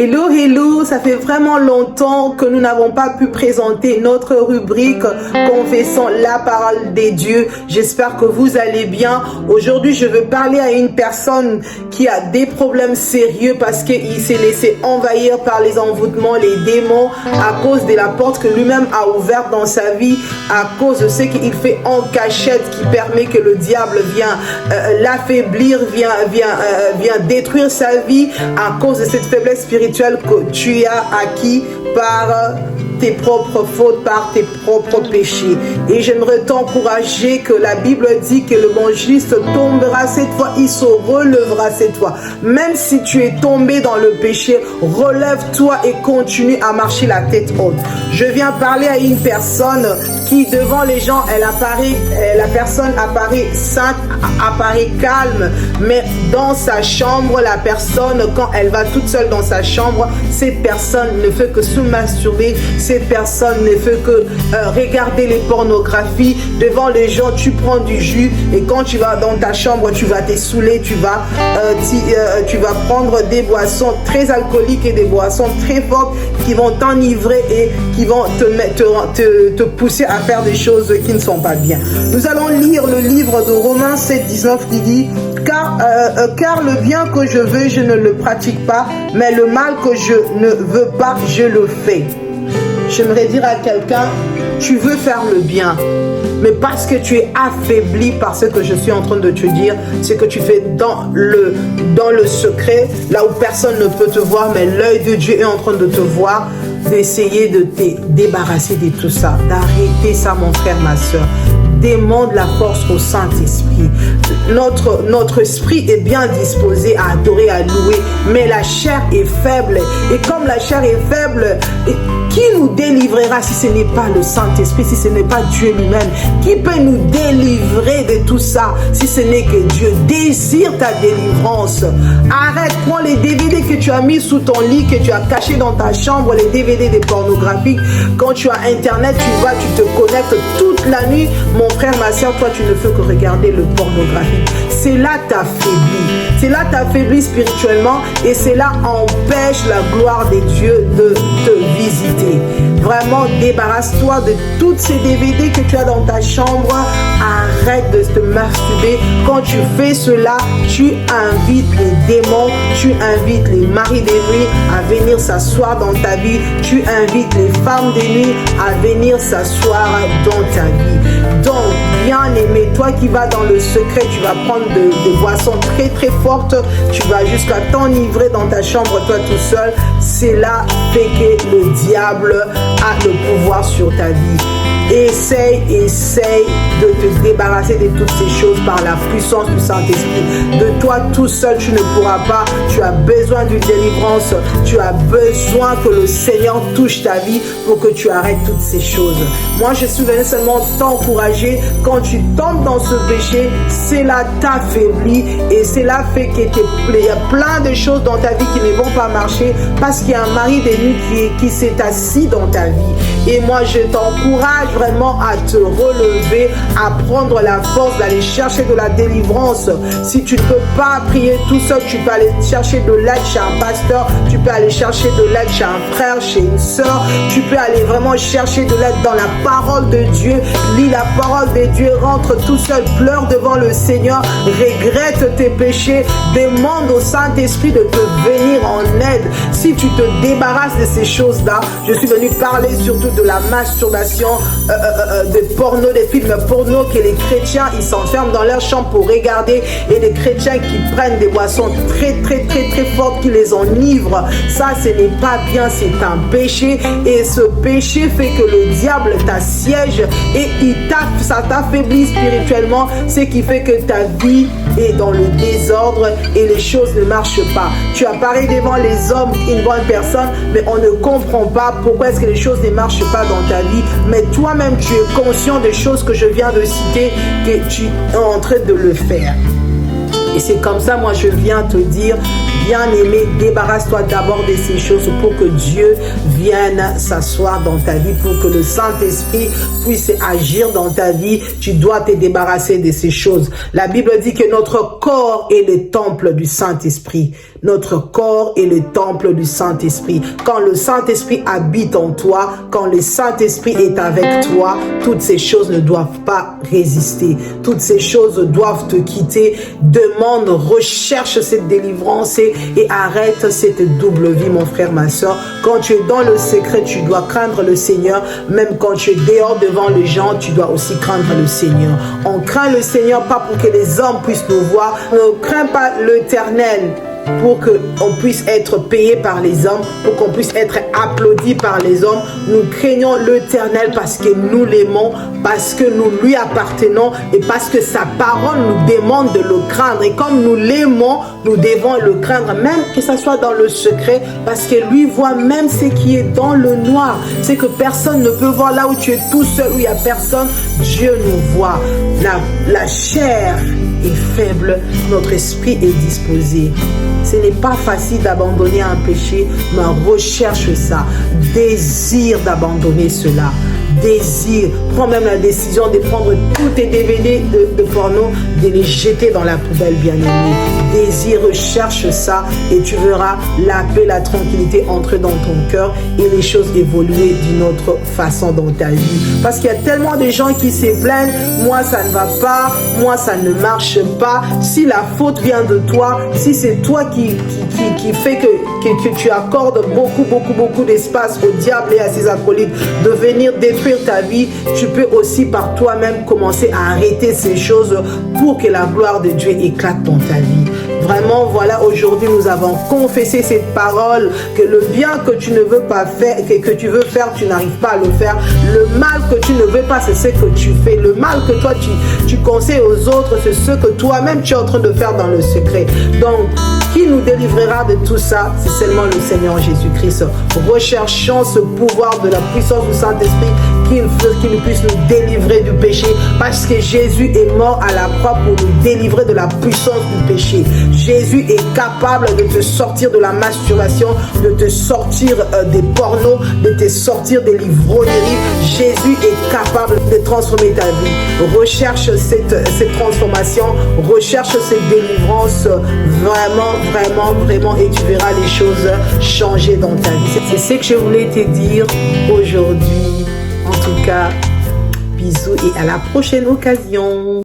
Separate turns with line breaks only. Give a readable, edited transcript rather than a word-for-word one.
Hello, hello, ça fait vraiment longtemps que nous n'avons pas pu présenter notre rubrique Confessons la parole des dieux. J'espère que vous allez bien. Aujourd'hui, je veux parler à une personne qui a des problèmes sérieux parce qu'il s'est laissé envahir par les envoûtements, les démons, à cause de la porte que lui-même a ouverte dans sa vie, à cause de ce qu'il fait en cachette qui permet que le diable vienne l'affaiblir, vient détruire sa vie à cause de cette faiblesse spirituelle que tu as acquis par tes propres fautes, par tes propres péchés. Et j'aimerais t'encourager que la Bible dit que le bon juste tombera cette fois, il se relèvera cette fois. Même si tu es tombé dans le péché, relève-toi et continue à marcher la tête haute. Je viens parler à une personne qui devant les gens, la personne apparaît sainte, apparaît calme, mais dans sa chambre, la personne, quand elle va toute seule dans sa chambre, cette personne ne fait que se masturber, cette personne ne fait que regarder les pornographies. Devant les gens, tu prends du jus et quand tu vas dans ta chambre, tu vas te saouler, tu vas prendre des boissons très alcooliques et des boissons très fortes qui vont t'enivrer et qui vont te pousser à faire des choses qui ne sont pas bien. Nous allons lire le livre de Romains 7, 19 qui dit car le bien que je veux, je ne le pratique pas, mais le mal que je ne veux pas, je le fais. J'aimerais dire à quelqu'un, tu veux faire le bien, mais parce que tu es affaibli par ce que je suis en train de te dire, c'est que tu fais dans le secret, là où personne ne peut te voir, mais l'œil de Dieu est en train de te voir, d'essayer de te débarrasser de tout ça, d'arrêter ça, mon frère, ma soeur. Demande la force au Saint-Esprit. Notre esprit est bien disposé à adorer, à louer, mais la chair est faible. Et comme la chair est faible, qui nous délivrera si ce n'est pas le Saint-Esprit, si ce n'est pas Dieu lui-même? Qui peut nous délivrer de tout ça si ce n'est que Dieu? Désire ta délivrance. Arrête, prends les DVD que tu as mis sous ton lit, que tu as caché dans ta chambre, les DVD des pornographiques. Quand tu as Internet, tu te connectes toute la nuit. Mon frère, ma soeur, toi, tu ne fais que regarder le pornographique. C'est là t'affaiblis. C'est là t'affaiblis spirituellement et c'est là empêche la gloire des dieux de te visiter. Vraiment, débarrasse-toi de toutes ces DVD que tu as dans ta chambre. Arrête de te masturber. Quand tu fais cela, tu invites les démons, tu invites les maris des nuits à venir s'asseoir dans ta vie. Tu invites les femmes des nuits à venir s'asseoir dans ta vie. Donc, bien aimé, toi qui vas dans le secret, tu vas prendre des boissons très très fortes, tu vas jusqu'à t'enivrer dans ta chambre toi tout seul. C'est là que le diable a le pouvoir sur ta vie. Essaye de te débarrasser de toutes ces choses par la puissance du Saint-Esprit. De toi tout seul, tu ne pourras pas. Tu as besoin d'une délivrance. Tu as besoin que le Seigneur touche ta vie pour que tu arrêtes toutes ces choses. Moi, je suis venu seulement t'encourager. Quand tu tombes dans ce péché, cela t'affaiblit et cela fait qu'il y a plein de choses dans ta vie qui ne vont pas marcher parce qu'il y a un mari des nuits qui s'est assis dans ta vie. Et moi, je t'encourage vraiment à te relever, à prendre la force d'aller chercher de la délivrance. Si tu ne peux pas prier tout seul, tu peux aller chercher de l'aide chez un pasteur, tu peux aller chercher de l'aide chez un frère, chez une soeur, tu peux aller vraiment chercher de l'aide dans la parole de Dieu. Lis la parole de Dieu, rentre tout seul, pleure devant le Seigneur, regrette tes péchés, demande au Saint-Esprit de te venir en aide. Si tu te débarrasses de ces choses-là, je suis venu parler surtout de la masturbation, des pornos, des films porno que les chrétiens ils s'enferment dans leur chambre pour regarder, et des chrétiens qui prennent des boissons très très très très fortes qui les enivrent. Ça, ce n'est pas bien, c'est un péché, et ce péché fait que le diable t'assiège et ça t'affaiblit spirituellement, ce qui fait que ta vie est dans le désordre et les choses ne marchent pas. Tu apparais devant les hommes une bonne personne, mais on ne comprend pas pourquoi est-ce que les choses ne marchent pas dans ta vie. Mais toi-même, tu es conscient des choses que je viens de citer, que tu es en train de le faire. Et c'est comme ça, moi, je viens te dire, bien-aimé, débarrasse-toi d'abord de ces choses pour que Dieu vienne s'asseoir dans ta vie, pour que le Saint-Esprit puisse agir dans ta vie. Tu dois te débarrasser de ces choses. La Bible dit que notre corps est le temple du Saint-Esprit. Notre corps est le temple du Saint-Esprit. Quand le Saint-Esprit habite en toi, quand le Saint-Esprit est avec toi, toutes ces choses ne doivent pas résister. Toutes ces choses doivent te quitter. Demande, recherche cette délivrance et arrête cette double vie, mon frère, ma soeur. Quand tu es dans le secret, tu dois craindre le Seigneur. Même quand tu es dehors devant les gens, tu dois aussi craindre le Seigneur. On craint le Seigneur pas pour que les hommes puissent nous voir. On ne craint pas l'Éternel pour qu'on puisse être payé par les hommes, pour qu'on puisse être applaudi par les hommes. Nous craignons l'Éternel parce que nous l'aimons, parce que nous lui appartenons et parce que sa parole nous demande de le craindre. Et comme nous l'aimons, nous devons le craindre, même que ce soit dans le secret, parce que lui voit même ce qui est dans le noir. C'est que personne ne peut voir là où tu es tout seul, où il n'y a personne. Dieu nous voit. La chair est faible, notre esprit est disposé. Ce n'est pas facile d'abandonner un péché, mais recherche ça. Désire d'abandonner cela. Désire. Prends même la décision de prendre tous tes DVD de porno, de les jeter dans la poubelle, bien-aimé. Désire, recherche ça et tu verras la paix, la tranquillité entrer dans ton cœur et les choses évoluer d'une autre façon dans ta vie. Parce qu'il y a tellement de gens qui se plaignent, moi ça ne va pas, moi ça ne marche pas. Si la faute vient de toi, si c'est toi qui fait que tu accordes beaucoup d'espace au diable et à ses acolytes de venir détruire ta vie, tu peux aussi par toi-même commencer à arrêter ces choses pour que la gloire de Dieu éclate dans ta vie. Vraiment, voilà, aujourd'hui nous avons confessé cette parole, que le bien que tu ne veux pas faire, que tu veux faire, tu n'arrives pas à le faire. Le mal que tu ne veux pas, c'est ce que tu fais. Le mal que toi tu conseilles aux autres, c'est ce que toi-même tu es en train de faire dans le secret. Donc, qui nous délivrera de tout ça? C'est seulement le Seigneur Jésus-Christ. Recherchons ce pouvoir de la puissance du Saint-Esprit qui nous puisse nous délivrer du péché, parce que Jésus est mort à la croix pour nous délivrer de la puissance du péché. Jésus est capable de te sortir de la masturbation, de te sortir des pornos, de te sortir des livrogneries. Jésus est capable de transformer ta vie. Recherche cette transformation, recherche cette délivrance vraiment, et tu verras les choses changer dans ta vie. C'est ce que je voulais te dire aujourd'hui. En tout cas, bisous et à la prochaine occasion.